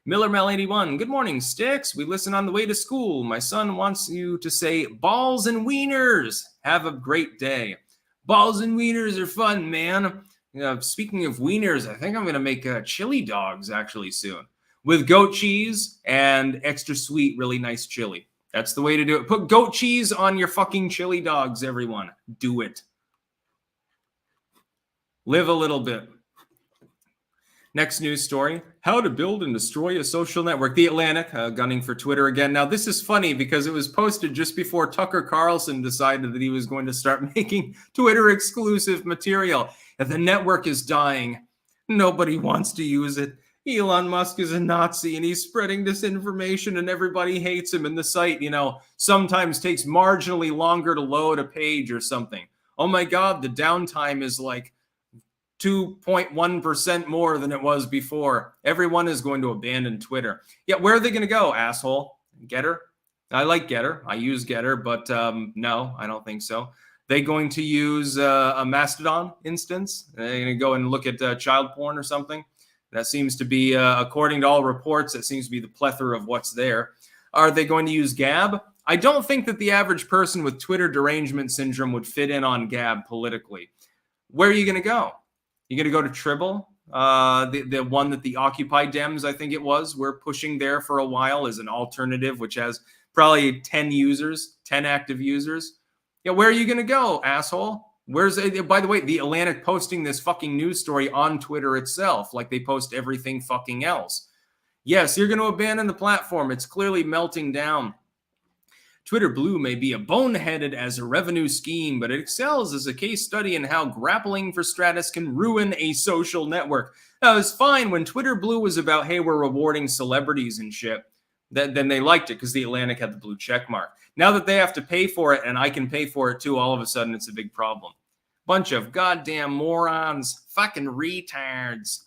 Miller Mel 81. Good morning, Sticks. We listen on the way to school. My son wants you to say balls and wieners. Have a great day. Balls and wieners are fun, man. Speaking of wieners, I think I'm going to make chili dogs actually soon. With goat cheese and extra sweet, really nice chili. That's the way to do it. Put goat cheese on your fucking chili dogs, everyone. Do it. Live a little bit. Next news story. How to build and destroy a social network. The Atlantic, gunning for Twitter again. Now, this is funny because it was posted just before Tucker Carlson decided that he was going to start making Twitter exclusive material. And the network is dying. Nobody wants to use it. Elon Musk is a Nazi and he's spreading disinformation and everybody hates him. And the site, sometimes takes marginally longer to load a page or something. Oh my God, the downtime is like 2.1% more than it was before. Everyone is going to abandon Twitter. Yeah, where are they going to go, asshole? Getter? I like Getter. I use Getter, but no, I don't think so. They going to use a Mastodon instance? They're going to go and look at child porn or something? That seems to be, according to all reports, that seems to be the plethora of what's there. Are they going to use Gab? I don't think that the average person with Twitter derangement syndrome would fit in on Gab politically. Where are you going to go? You're going to go to Tribble? The one that the Occupy Dems, I think it was, were pushing there for a while as an alternative, which has probably 10 users, 10 active users. Yeah, where are you going to go, asshole? Where's it? By the way, the Atlantic posting this fucking news story on Twitter itself, like they post everything fucking else. Yes, you're going to abandon the platform. It's clearly melting down. Twitter Blue may be boneheaded as a revenue scheme, but it excels as a case study in how grappling for status can ruin a social network. Now, it was fine when Twitter Blue was about, hey, we're rewarding celebrities and shit. Then they liked it because the Atlantic had the blue check mark. Now that they have to pay for it and I can pay for it too, all of a sudden it's a big problem. Bunch of goddamn morons, fucking retards.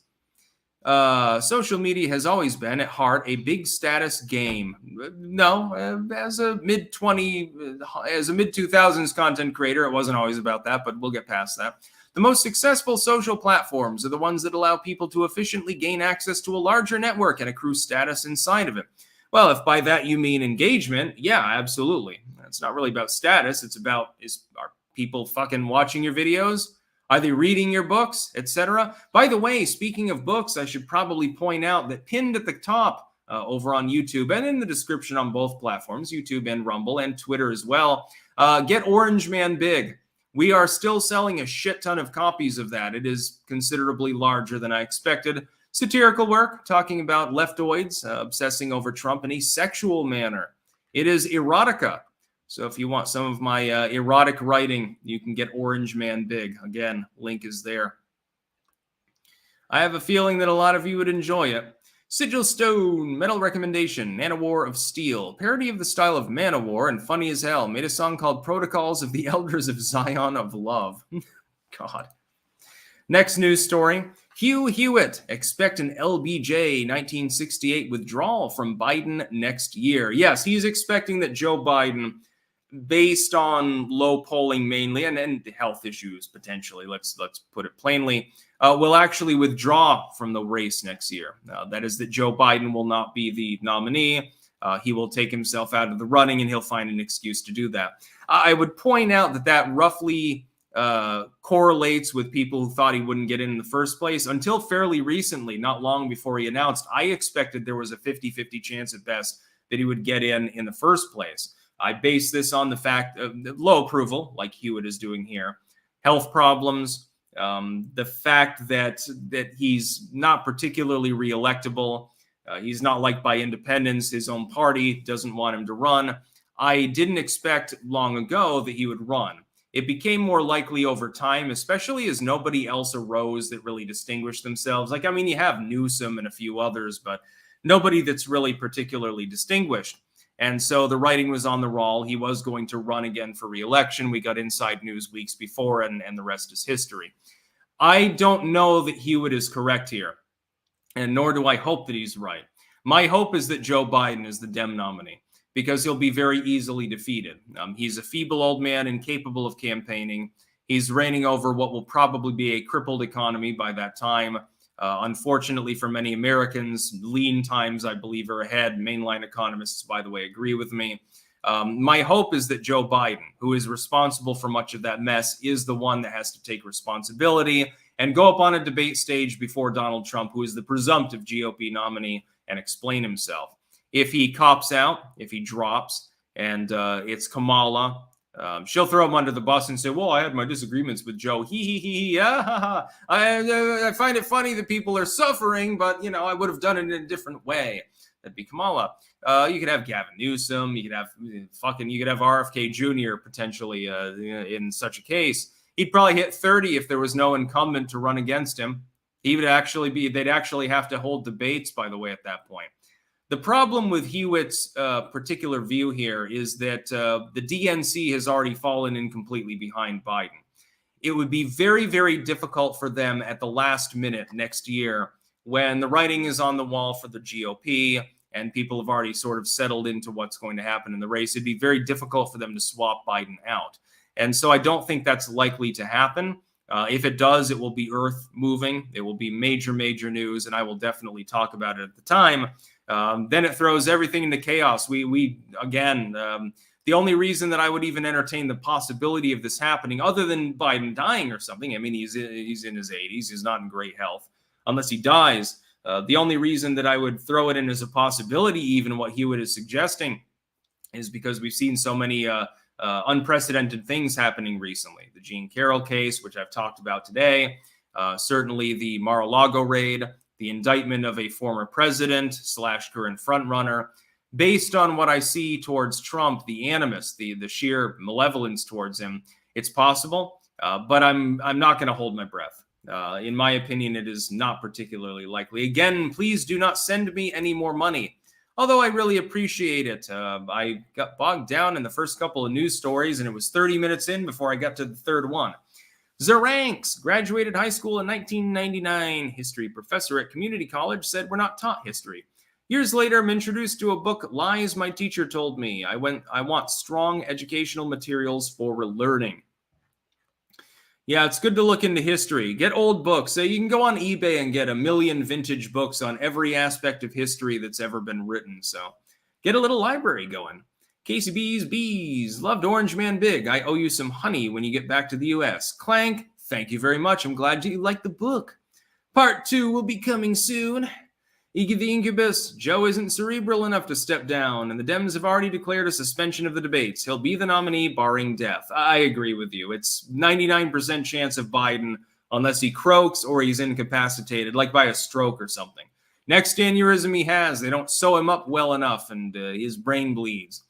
Social media has always been at heart a big status game. No, as a mid 2000s content creator, it wasn't always about that, but we'll get past that. The most successful social platforms are the ones that allow people to efficiently gain access to a larger network and accrue status inside of it. Well, if by that you mean engagement, yeah, absolutely. It's not really about status. It's about, are people fucking watching your videos? Are they reading your books, etc.? By the way, speaking of books, I should probably point out that pinned at the top over on YouTube and in the description on both platforms, YouTube and Rumble and Twitter as well, get Orange Man Big. We are still selling a shit ton of copies of that. It is considerably larger than I expected. Satirical work, talking about leftoids, obsessing over Trump in a sexual manner. It is erotica. So if you want some of my erotic writing, you can get Orange Man Big. Again, link is there. I have a feeling that a lot of you would enjoy it. Sigil Stone, metal recommendation, Manowar of Steel. Parody of the style of Manowar and funny as hell. Made a song called Protocols of the Elders of Zion of Love. God. Next news story. Hugh Hewitt, expect an LBJ 1968 withdrawal from Biden next year. Yes, he's expecting that Joe Biden, based on low polling mainly and health issues potentially, let's put it plainly, will actually withdraw from the race next year. That is that Joe Biden will not be the nominee. He will take himself out of the running and he'll find an excuse to do that. I would point out that roughly correlates with people who thought he wouldn't get in the first place. Until fairly recently, not long before he announced, I expected there was a 50-50 chance at best that he would get in the first place. I base this on the fact of low approval, like Hewitt is doing here, health problems, the fact that he's not particularly reelectable. He's not liked by independents. His own party doesn't want him to run. I didn't expect long ago that he would run. It became more likely over time, especially as nobody else arose that really distinguished themselves. Like, I mean, you have Newsom and a few others, but nobody that's really particularly distinguished. And so the writing was on the wall. He was going to run again for re-election. We got inside news weeks before, and the rest is history. I don't know that Hewitt is correct here, and nor do I hope that he's right. My hope is that Joe Biden is the Dem nominee, because he'll be very easily defeated. He's a feeble old man, incapable of campaigning. He's reigning over what will probably be a crippled economy by that time. Unfortunately for many Americans, lean times, I believe, are ahead. Mainline economists, by the way, agree with me. My hope is that Joe Biden, who is responsible for much of that mess, is the one that has to take responsibility and go up on a debate stage before Donald Trump, who is the presumptive GOP nominee, and explain himself. If he cops out, if he drops, and it's Kamala, she'll throw him under the bus and say, well, I had my disagreements with Joe. I find it funny that people are suffering, but, you know, I would have done it in a different way. That'd be Kamala. You could have Gavin Newsom. You could have RFK Jr. potentially in such a case. He'd probably hit 30 if there was no incumbent to run against him. They'd actually have to hold debates, by the way, at that point. The problem with Hewitt's particular view here is that the DNC has already fallen in completely behind Biden. it would be very, very difficult for them at the last minute next year, when the writing is on the wall for the GOP and people have already sort of settled into what's going to happen in the race. It'd be very difficult for them to swap Biden out. And so I don't think that's likely to happen. If it does, it will be earth moving. It will be major, major news, and I will definitely talk about it at the time. Then it throws everything into chaos. We again, the only reason that I would even entertain the possibility of this happening, other than Biden dying or something, I mean, he's in his 80s. He's not in great health. Unless he dies, the only reason that I would throw it in as a possibility, even what Hewitt is suggesting, is because we've seen so many unprecedented things happening recently. The Jean Carroll case, which I've talked about today, certainly the Mar-a-Lago raid, the indictment of a former president / current frontrunner. Based on what I see towards Trump, the animus, the sheer malevolence towards him, it's possible, but I'm not going to hold my breath. In my opinion, it is not particularly likely. Again, please do not send me any more money. Although I really appreciate it. I got bogged down in the first couple of news stories, and it was 30 minutes in before I got to the third one. Zeranks graduated high school in 1999. History professor at community college said we're not taught history. Years later, I'm introduced to a book, Lies My Teacher Told Me. I want strong educational materials for learning. Yeah, it's good to look into history. Get old books. You can go on eBay and get 1 million vintage books on every aspect of history that's ever been written. So get a little library going. Casey Bees, loved Orange Man Big. I owe you some honey when you get back to the U.S. Clank, thank you very much. I'm glad you liked the book. Part 2 will be coming soon. Iggy the Incubus, Joe isn't cerebral enough to step down, and the Dems have already declared a suspension of the debates. He'll be the nominee, barring death. I agree with you. It's 99% chance of Biden, unless he croaks or he's incapacitated, like by a stroke or something. Next aneurysm he has, they don't sew him up well enough, and his brain bleeds.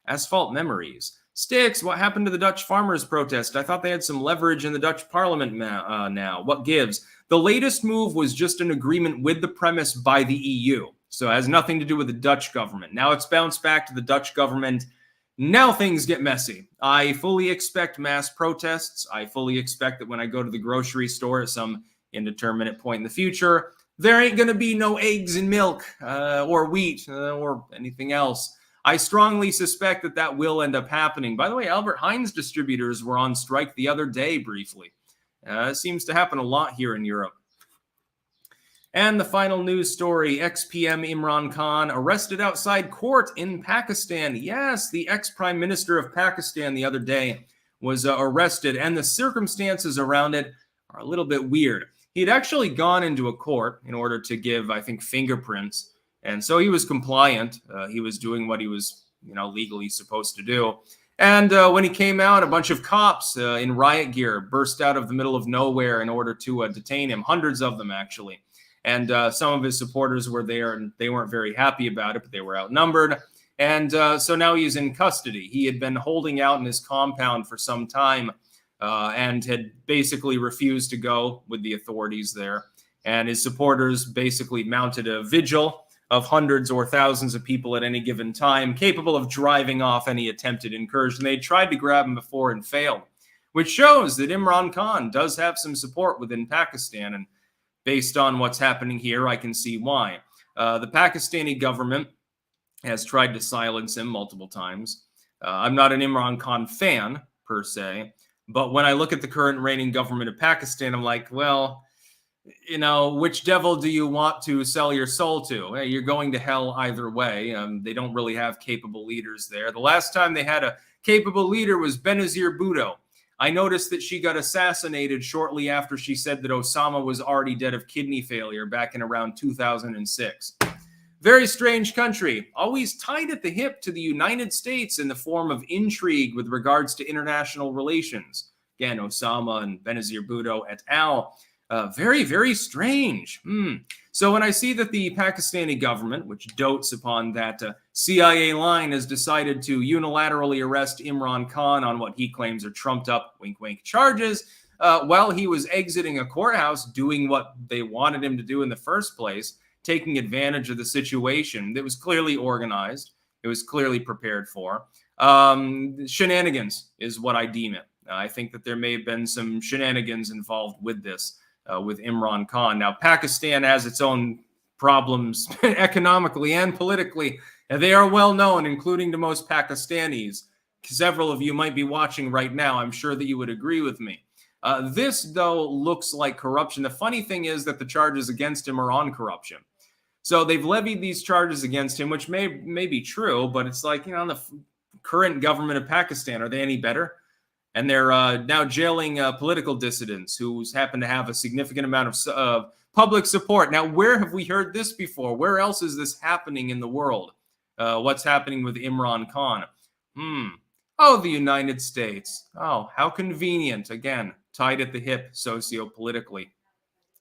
Asphalt memories. Sticks, what happened to the Dutch farmers' protest? I thought they had some leverage in the Dutch parliament now. What gives? The latest move was just an agreement with the premise by the EU. So it has nothing to do with the Dutch government. Now it's bounced back to the Dutch government. Now things get messy. I fully expect mass protests. I fully expect that when I go to the grocery store at some indeterminate point in the future, there ain't going to be no eggs and milk or wheat or anything else. I strongly suspect that that will end up happening. By the way, Albert Heinz distributors were on strike the other day briefly. It seems to happen a lot here in Europe. And the final news story, ex-PM Imran Khan arrested outside court in Pakistan. Yes, the ex-prime minister of Pakistan the other day was arrested, and the circumstances around it are a little bit weird. He had actually gone into a court in order to give, I think, fingerprints, and so he was compliant. He was doing what he was, legally supposed to do. And when he came out, a bunch of cops in riot gear burst out of the middle of nowhere in order to detain him, hundreds of them, actually. And some of his supporters were there, and they weren't very happy about it, but they were outnumbered. And so now he's in custody. He had been holding out in his compound for some time and had basically refused to go with the authorities there. And his supporters basically mounted a vigil of hundreds or thousands of people at any given time, capable of driving off any attempted incursion. They tried to grab him before and failed, which shows that Imran Khan does have some support within Pakistan. And based on what's happening here, I can see why. The Pakistani government has tried to silence him multiple times. I'm not an Imran Khan fan, per se, but when I look at the current reigning government of Pakistan, I'm like, well, which devil do you want to sell your soul to? Hey, you're going to hell either way. They don't really have capable leaders there. The last time they had a capable leader was Benazir Bhutto. I noticed that she got assassinated shortly after she said that Osama was already dead of kidney failure back in around 2006. Very strange country, always tied at the hip to the United States in the form of intrigue with regards to international relations. Again, Osama and Benazir Bhutto et al. Very, very strange. So when I see that the Pakistani government, which dotes upon that CIA line, has decided to unilaterally arrest Imran Khan on what he claims are trumped up, wink, wink, charges, while he was exiting a courthouse doing what they wanted him to do in the first place, taking advantage of the situation that was clearly organized, it was clearly prepared for. Shenanigans is what I deem it. I think that there may have been some shenanigans involved with this, with Imran Khan. Now, Pakistan has its own problems economically and politically, and they are well known, including to most Pakistanis. Several of you might be watching right now. I'm sure that you would agree with me. This, though, looks like corruption. The funny thing is that the charges against him are on corruption. So they've levied these charges against him, which may be true, but it's like, the current government of Pakistan, are they any better? And they're now jailing political dissidents who happen to have a significant amount of public support. Now, where have we heard this before? Where else is this happening in the world? What's happening with Imran Khan? Oh, the United States. Oh, how convenient. Again, tied at the hip socio-politically.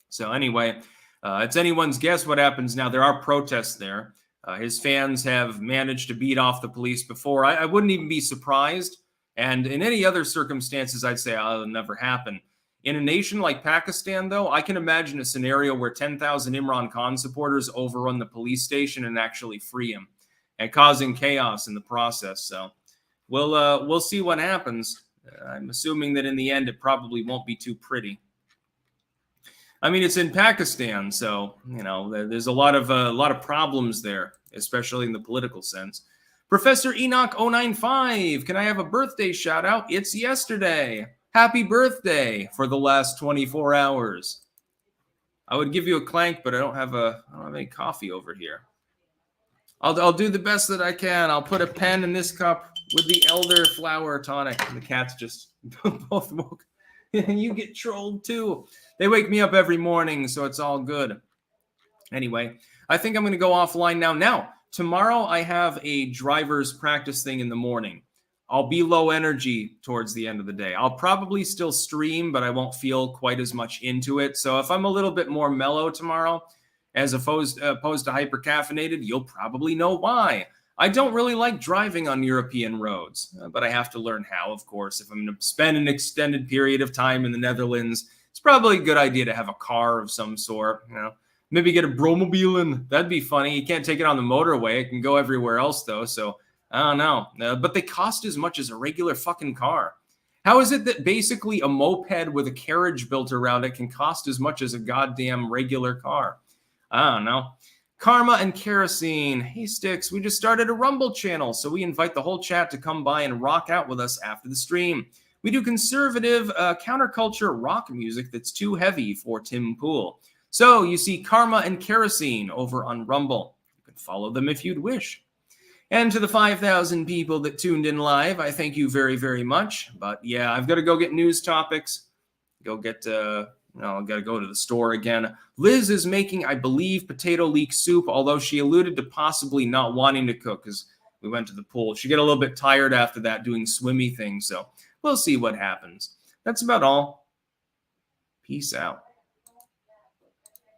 So anyway, it's anyone's guess what happens now. There are protests there. His fans have managed to beat off the police before. I wouldn't even be surprised. And in any other circumstances, I'd say, it'll never happen. In a nation like Pakistan, though, I can imagine a scenario where 10,000 Imran Khan supporters overrun the police station and actually free him, and causing chaos in the process. So we'll see what happens. I'm assuming that in the end, it probably won't be too pretty. I mean, it's in Pakistan, so there's a lot of problems there, especially in the political sense. Professor Enoch 095, can I have a birthday shout out? It's yesterday. Happy birthday for the last 24 hours. I would give you a clank, but I don't have any coffee over here. I'll do the best that I can. I'll put a pen in this cup with the elderflower tonic. And the cats just both woke. You get trolled too. They wake me up every morning, so it's all good. Anyway, I think I'm going to go offline now. Now, tomorrow I have a driver's practice thing in the morning. I'll be low energy towards the end of the day. I'll probably still stream, but I won't feel quite as much into it. So if I'm a little bit more mellow tomorrow, as opposed to hypercaffeinated, you'll probably know why. I don't really like driving on European roads, but I have to learn how, of course. If I'm going to spend an extended period of time in the Netherlands, it's probably a good idea to have a car of some sort. Maybe get a bromobilen. That'd be funny. You can't take it on the motorway. It can go everywhere else, though. So I don't know. But they cost as much as a regular fucking car. How is it that basically a moped with a carriage built around it can cost as much as a goddamn regular car? I don't know. Karma and Kerosene. Hey, Sticks, we just started a Rumble channel, so we invite the whole chat to come by and rock out with us after the stream. We do conservative counterculture rock music that's too heavy for Tim Pool. So you see Karma and Kerosene over on Rumble. You can follow them if you'd wish. And to the 5,000 people that tuned in live, I thank you very, very much. But yeah, I've got to go get news topics. I've got to go to the store again. Liz is making, I believe, potato leek soup, although she alluded to possibly not wanting to cook because we went to the pool. She got a little bit tired after that doing swimmy things, so we'll see what happens. That's about all. Peace out.